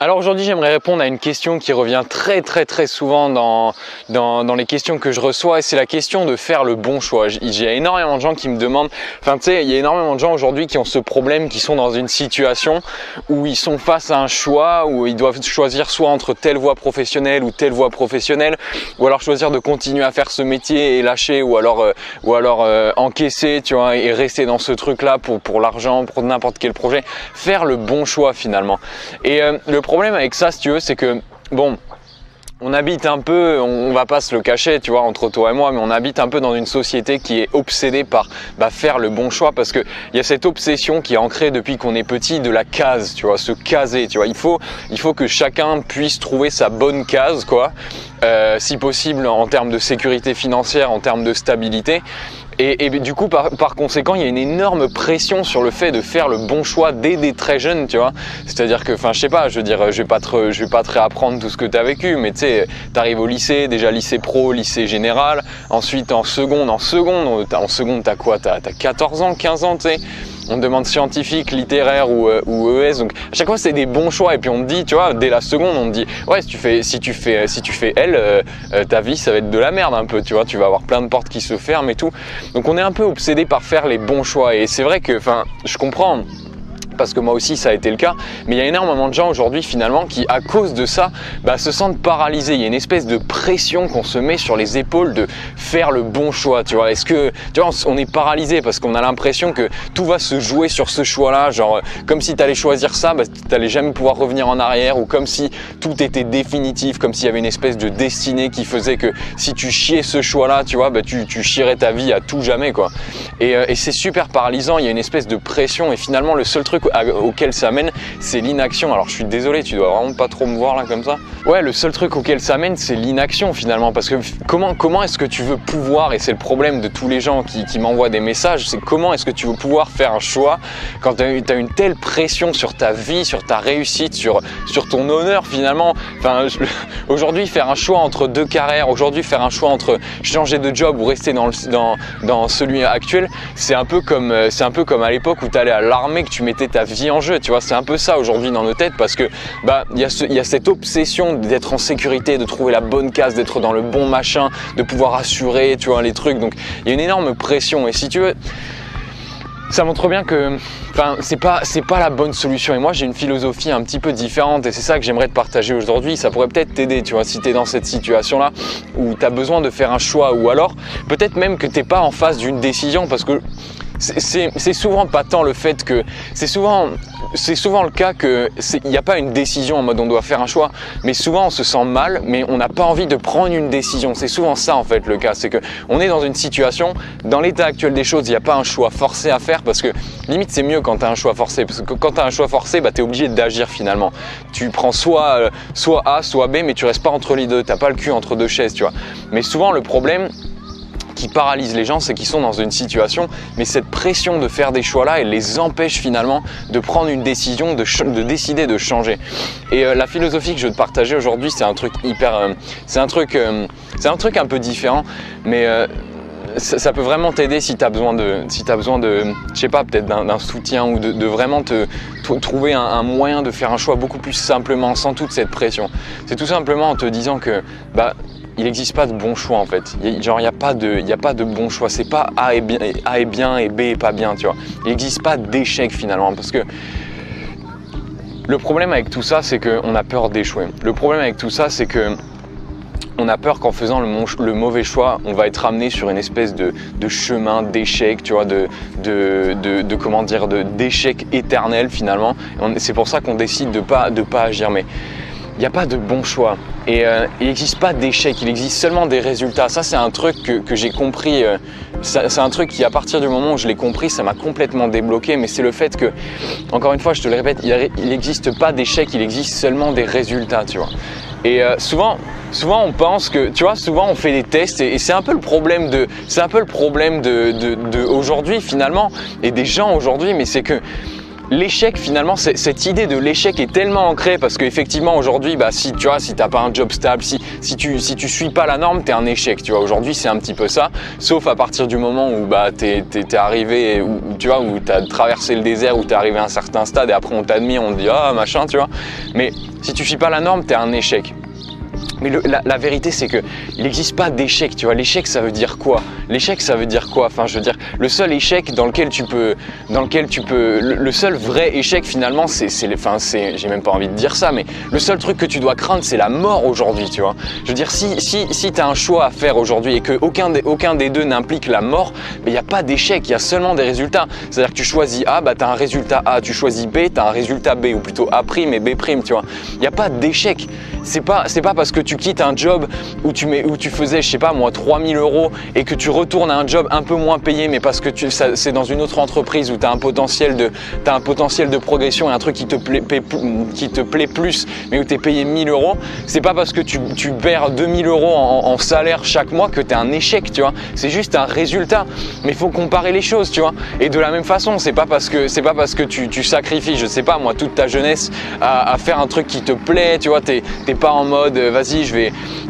Alors aujourd'hui, j'aimerais répondre à une question qui revient très souvent dans les questions que je reçois, et c'est la question de faire le bon choix. J'ai énormément de gens qui me demandent, enfin tu sais, il y a énormément de gens aujourd'hui qui ont ce problème, qui sont dans une situation où ils sont face à un choix, où ils doivent choisir soit entre telle voie professionnelle ou telle voie professionnelle, ou alors choisir de continuer à faire ce métier et lâcher, ou alors encaisser, tu vois, et rester dans ce truc-là pour l'argent, pour n'importe quel projet. Faire le bon choix finalement. Et le problème avec ça, si tu veux, c'est que bon, on habite un peu, on va pas se le cacher, tu vois, entre toi et moi, mais on habite un peu dans une société qui est obsédée par faire le bon choix, parce que il y a cette obsession qui est ancrée depuis qu'on est petit de la case, tu vois, se caser, tu vois. Il faut que chacun puisse trouver sa bonne case, quoi, si possible en termes de sécurité financière, en termes de stabilité. Et du coup, par conséquent, il y a une énorme pression sur le fait de faire le bon choix dès très jeune, tu vois. C'est-à-dire que, enfin, je sais pas, je veux dire, je vais pas te réapprendre tout ce que tu as vécu, mais tu sais, tu arrives au lycée, déjà lycée pro, lycée général, ensuite en seconde, t'as quoi? T'as 14 ans, 15 ans, tu sais. On te demande scientifique, littéraire ou ES, donc à chaque fois c'est des bons choix, et puis on te dit, tu vois, dès la seconde on te dit, ouais, si tu fais L, ta vie ça va être de la merde un peu, tu vois, tu vas avoir plein de portes qui se ferment et tout. Donc on est un peu obsédé par faire les bons choix, et c'est vrai que, enfin, je comprends, parce que moi aussi ça a été le cas, mais il y a énormément de gens aujourd'hui finalement qui, à cause de ça, se sentent paralysés. Il y a une espèce de pression qu'on se met sur les épaules de faire le bon choix, tu vois. Est-ce que, tu vois, on est paralysé parce qu'on a l'impression que tout va se jouer sur ce choix-là, genre comme si tu allais choisir ça, tu n'allais jamais pouvoir revenir en arrière, ou comme si tout était définitif, comme s'il y avait une espèce de destinée qui faisait que si tu chiais ce choix-là, tu vois, tu chierais ta vie à tout jamais, quoi. Et c'est super paralysant, il y a une espèce de pression, et finalement le seul truc auquel ça mène, c'est l'inaction. Alors je suis désolé, tu dois vraiment pas trop me voir là comme ça. Ouais, le seul truc auquel ça mène, c'est l'inaction finalement, parce que comment est-ce que tu veux pouvoir, et c'est le problème de tous les gens qui m'envoient des messages, c'est comment est-ce que tu veux pouvoir faire un choix quand tu as une telle pression sur ta vie, sur ta réussite, sur ton honneur finalement. Enfin, aujourd'hui, faire un choix entre deux carrières, aujourd'hui faire un choix entre changer de job ou rester dans celui actuel, c'est un peu comme à l'époque où tu allais à l'armée, que tu mettais ta vie en jeu, tu vois. C'est un peu ça aujourd'hui dans nos têtes, parce que il y a cette obsession d'être en sécurité, de trouver la bonne case, d'être dans le bon machin, de pouvoir assurer, tu vois, les trucs. Donc il y a une énorme pression, et si tu veux, ça montre bien que, enfin, c'est pas la bonne solution. Et moi, j'ai une philosophie un petit peu différente, et c'est ça que j'aimerais te partager aujourd'hui. Ça pourrait peut-être t'aider, tu vois, si tu es dans cette situation-là où tu as besoin de faire un choix, ou alors peut-être même que tu n'es pas en face d'une décision, parce que c'est souvent pas tant le fait que, c'est souvent le cas que il n'y a pas une décision en mode on doit faire un choix, mais souvent on se sent mal, mais on n'a pas envie de prendre une décision. C'est souvent ça en fait le cas, c'est que on est dans une situation, dans l'état actuel des choses, il n'y a pas un choix forcé à faire, parce que limite c'est mieux quand tu as un choix forcé, parce que quand tu as un choix forcé, tu es obligé d'agir finalement. Tu prends soit A, soit B, mais tu restes pas entre les deux, tu n'as pas le cul entre deux chaises, tu vois. Mais souvent le problème qui paralyse les gens, c'est qu'ils sont dans une situation, mais cette pression de faire des choix-là, elle les empêche finalement de prendre une décision, de décider de changer. Et la philosophie que je veux te partager aujourd'hui, c'est un truc c'est un truc un peu différent, mais ça peut vraiment t'aider si tu as besoin de, je sais pas, peut-être d'un soutien, ou de vraiment trouver un moyen de faire un choix beaucoup plus simplement, sans toute cette pression. C'est tout simplement en te disant que il n'existe pas de bon choix en fait. Genre il n'y a pas de bon choix. C'est pas A est bien et B est pas bien, tu vois. Il n'existe pas d'échec finalement, parce que le problème avec tout ça, c'est qu'on a peur d'échouer. Le problème avec tout ça, c'est que on a peur qu'en faisant le mauvais choix, on va être amené sur une espèce de chemin d'échec, tu vois, comment dire, d'échec éternel finalement. C'est pour ça qu'on décide de pas agir. Mais il n'y a pas de bon choix, et il n'existe pas d'échec, il existe seulement des résultats. Ça, c'est un truc que j'ai compris, c'est un truc qui, à partir du moment où je l'ai compris, ça m'a complètement débloqué. Mais c'est le fait que, encore une fois, je te le répète, il n'existe pas d'échec, il existe seulement des résultats, tu vois. Et souvent on pense que, tu vois, souvent on fait des tests, et c'est un peu le problème de aujourd'hui finalement, et des gens aujourd'hui, mais c'est que l'échec finalement, cette idée de l'échec est tellement ancrée parce qu'effectivement aujourd'hui, si tu vois, si t'as pas un job stable, si tu suis pas la norme, t'es un échec. Tu vois, aujourd'hui c'est un petit peu ça, sauf à partir du moment où t'es arrivé, tu vois, où t'as traversé le désert, où t'es arrivé à un certain stade et après on t'admire, on te dit ah machin, tu vois. Mais si tu suis pas la norme, t'es un échec. Mais la vérité, c'est que il n'existe pas d'échec, tu vois. L'échec, ça veut dire quoi? L'échec, ça veut dire quoi? Enfin, je veux dire, le seul échec dans lequel tu peux, le seul vrai échec finalement, j'ai même pas envie de dire ça, mais le seul truc que tu dois craindre, c'est la mort aujourd'hui, tu vois. Je veux dire, si tu as un choix à faire aujourd'hui et que aucun des deux n'implique la mort, il n'y a pas d'échec, il y a seulement des résultats. C'est-à-dire que tu choisis A, tu as un résultat A, tu choisis B, tu as un résultat B, ou plutôt A' et B', tu vois. Il n'y a pas d'échec. C'est pas parce que tu quittes un job où tu faisais, je sais pas moi, 3000 € et que tu retournes à un job un peu moins payé, mais parce que c'est dans une autre entreprise où tu as un potentiel de progression et un truc qui te plaît plus, mais où tu es payé 1000 €, c'est pas parce que tu perds 2000 € en salaire chaque mois que tu es un échec, tu vois. C'est juste un résultat, mais il faut comparer les choses, tu vois. Et de la même façon, c'est pas parce que tu sacrifies, je sais pas moi, toute ta jeunesse à faire un truc qui te plaît, tu vois, t'es pas en mode vas-y,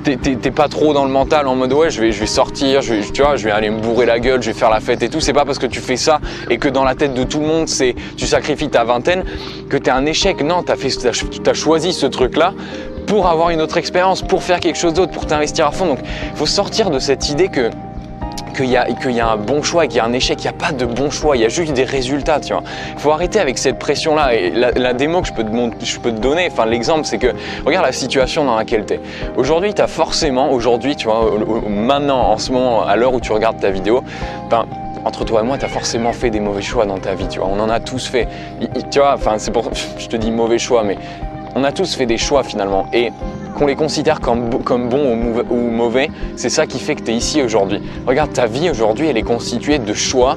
t'es pas trop dans le mental en mode ouais, je vais sortir, tu vois, je vais aller me bourrer la gueule, je vais faire la fête et tout. C'est pas parce que tu fais ça et que dans la tête de tout le monde tu sacrifies ta vingtaine que t'es un échec. Non, t'as choisi ce truc là pour avoir une autre expérience, pour faire quelque chose d'autre, pour t'investir à fond. Donc il faut sortir de cette idée qu'il y a un bon choix et qu'il y a un échec. Il n'y a pas de bon choix, il y a juste des résultats, tu vois. Il faut arrêter avec cette pression-là. Et la démo que je peux te donner, enfin l'exemple, c'est que regarde la situation dans laquelle tu es. Aujourd'hui, tu as forcément, tu vois, maintenant, en ce moment, à l'heure où tu regardes ta vidéo, entre toi et moi, tu as forcément fait des mauvais choix dans ta vie, tu vois. On en a tous fait. Tu vois, enfin, c'est pour je te dis mauvais choix, mais on a tous fait des choix finalement. Et qu'on les considère comme bons ou mauvais, c'est ça qui fait que tu es ici aujourd'hui. Regarde, ta vie aujourd'hui, elle est constituée de choix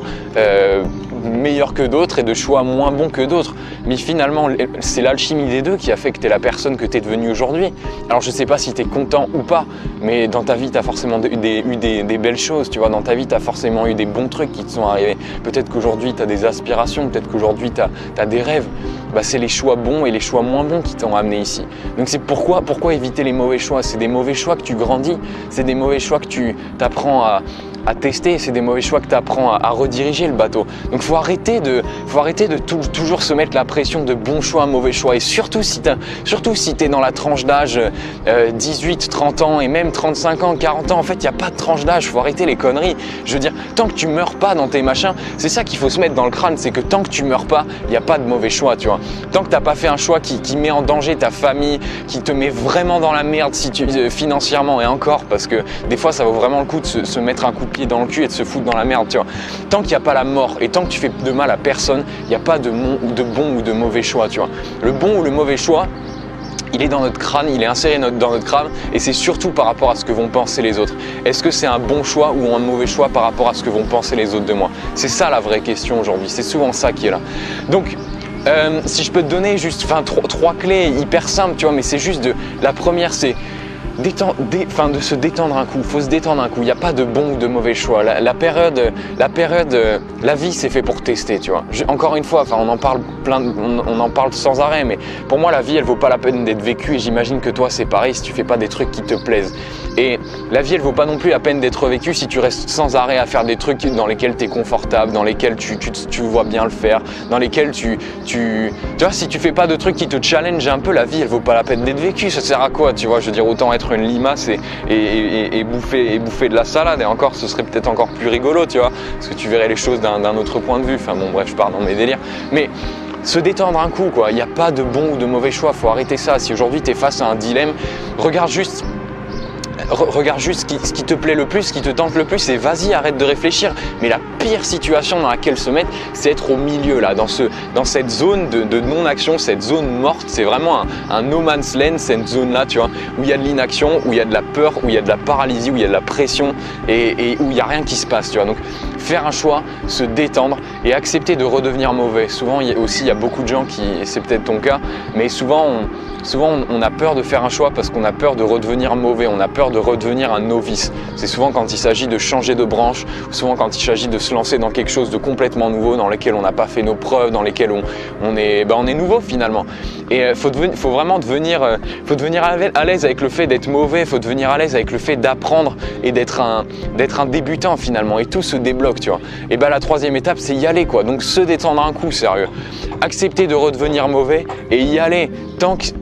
meilleurs que d'autres et de choix moins bons que d'autres. Mais finalement, c'est l'alchimie des deux qui a fait que tu es la personne que tu es devenue aujourd'hui. Alors je ne sais pas si tu es content ou pas, mais dans ta vie, tu as forcément eu des belles choses. Tu vois, dans ta vie, tu as forcément eu des bons trucs qui te sont arrivés. Peut-être qu'aujourd'hui, tu as des aspirations, peut-être qu'aujourd'hui, tu as des rêves. C'est les choix bons et les choix moins bons qui t'ont amené ici. Donc c'est pourquoi éviter les mauvais choix? C'est des mauvais choix que tu grandis, c'est des mauvais choix que tu t'apprends à tester, c'est des mauvais choix que tu apprends à rediriger le bateau. Donc faut arrêter de toujours se mettre la pression de bons choix, mauvais choix. Et surtout si tu es dans la tranche d'âge 18, 30 ans et même 35 ans, 40 ans, en fait il n'y a pas de tranche d'âge, faut arrêter les conneries. Je veux dire, tant que tu meurs pas dans tes machins, c'est ça qu'il faut se mettre dans le crâne, c'est que tant que tu meurs pas, il n'y a pas de mauvais choix, tu vois. Tant que tu n'as pas fait un choix qui met en danger ta famille, qui te met vraiment dans la merde financièrement, et encore, parce que des fois ça vaut vraiment le coup de se mettre un coup de pied dans le cul et de se foutre dans la merde, tu vois. Tant qu'il n'y a pas la mort et tant que tu fais de mal à personne, il n'y a pas de bon ou de mauvais choix, tu vois. Le bon ou le mauvais choix, il est dans notre crâne, il est inséré dans notre crâne et c'est surtout par rapport à ce que vont penser les autres. Est-ce que c'est un bon choix ou un mauvais choix par rapport à ce que vont penser les autres de moi? C'est ça la vraie question aujourd'hui, c'est souvent ça qui est là. Donc, si je peux te donner juste trois clés hyper simples, tu vois, mais c'est juste la première, c'est de se détendre un coup. Il faut se détendre un coup. Il n'y a pas de bon ou de mauvais choix. La vie c'est fait pour tester, tu vois. Encore une fois, on en parle on en parle sans arrêt, mais pour moi la vie elle vaut pas la peine d'être vécue et j'imagine que toi c'est pareil si tu fais pas des trucs qui te plaisent. Et la vie elle vaut pas non plus la peine d'être vécue si tu restes sans arrêt à faire des trucs dans lesquels tu es confortable, dans lesquels tu vois bien le faire, dans lesquels tu vois, si tu fais pas de trucs qui te challenge un peu, la vie elle vaut pas la peine d'être vécue. Ça sert à quoi, tu vois? Je veux dire, autant être une limace et bouffer de la salade, et encore ce serait peut-être encore plus rigolo, tu vois, parce que tu verrais les choses d'un autre point de vue. Enfin bon, bref, je pars dans mes délires, mais se détendre un coup, quoi. Il n'y a pas de bon ou de mauvais choix, faut arrêter ça. Si aujourd'hui tu es face à un dilemme, regarde juste ce qui te plaît le plus, ce qui te tente le plus, et vas-y, arrête de réfléchir. Mais la pire situation dans laquelle se mettre, c'est être au milieu, là, dans cette zone de non-action, cette zone morte. C'est vraiment un no man's land, cette zone-là, tu vois, où il y a de l'inaction, où il y a de la peur, où il y a de la paralysie, où il y a de la pression et où il n'y a rien qui se passe, tu vois. Donc faire un choix, se détendre et accepter de redevenir mauvais. Souvent, il y a beaucoup de gens qui, et c'est peut-être ton cas, mais souvent on a peur de faire un choix parce qu'on a peur de redevenir mauvais, on a peur de redevenir un novice. C'est souvent quand il s'agit de changer de branche, souvent quand il s'agit de se lancer dans quelque chose de complètement nouveau, dans lequel on n'a pas fait nos preuves, dans lesquels on est nouveau finalement. Et faut vraiment devenir à l'aise avec le fait d'être mauvais, faut devenir à l'aise avec le fait d'apprendre et d'être un débutant finalement, et tout se débloque, tu vois. Et la troisième étape, c'est y aller quoi, donc se détendre un coup, sérieux. Accepter de redevenir mauvais et y aller tant qu'il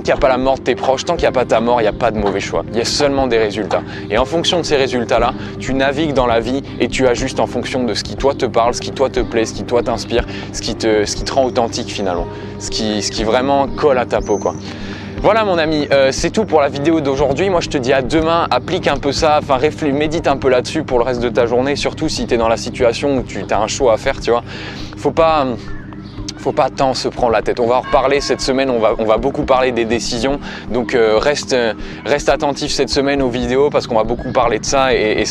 n'y a pas la mort de tes proches, tant qu'il n'y a pas ta mort, il n'y a pas de mauvais choix. Il y a seulement des résultats. Et en fonction de ces résultats-là, tu navigues dans la vie et tu ajustes en fonction de ce qui toi te parle, ce qui toi te plaît, ce qui toi t'inspire, ce qui te rend authentique finalement, ce qui vraiment colle à ta peau quoi. Voilà mon ami, c'est tout pour la vidéo d'aujourd'hui. Moi je te dis à demain, applique un peu ça, enfin médite un peu là-dessus pour le reste de ta journée, surtout si tu es dans la situation où tu as un choix à faire, tu vois. Faut pas tant se prendre la tête. On va en reparler cette semaine, on va beaucoup parler des décisions. Donc reste attentif cette semaine aux vidéos parce qu'on va beaucoup parler de ça et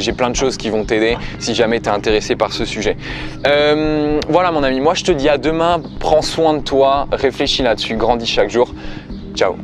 j'ai plein de choses qui vont t'aider si jamais tu es intéressé par ce sujet. Voilà mon ami, moi je te dis à demain, prends soin de toi, réfléchis là-dessus, grandis chaque jour. Ciao.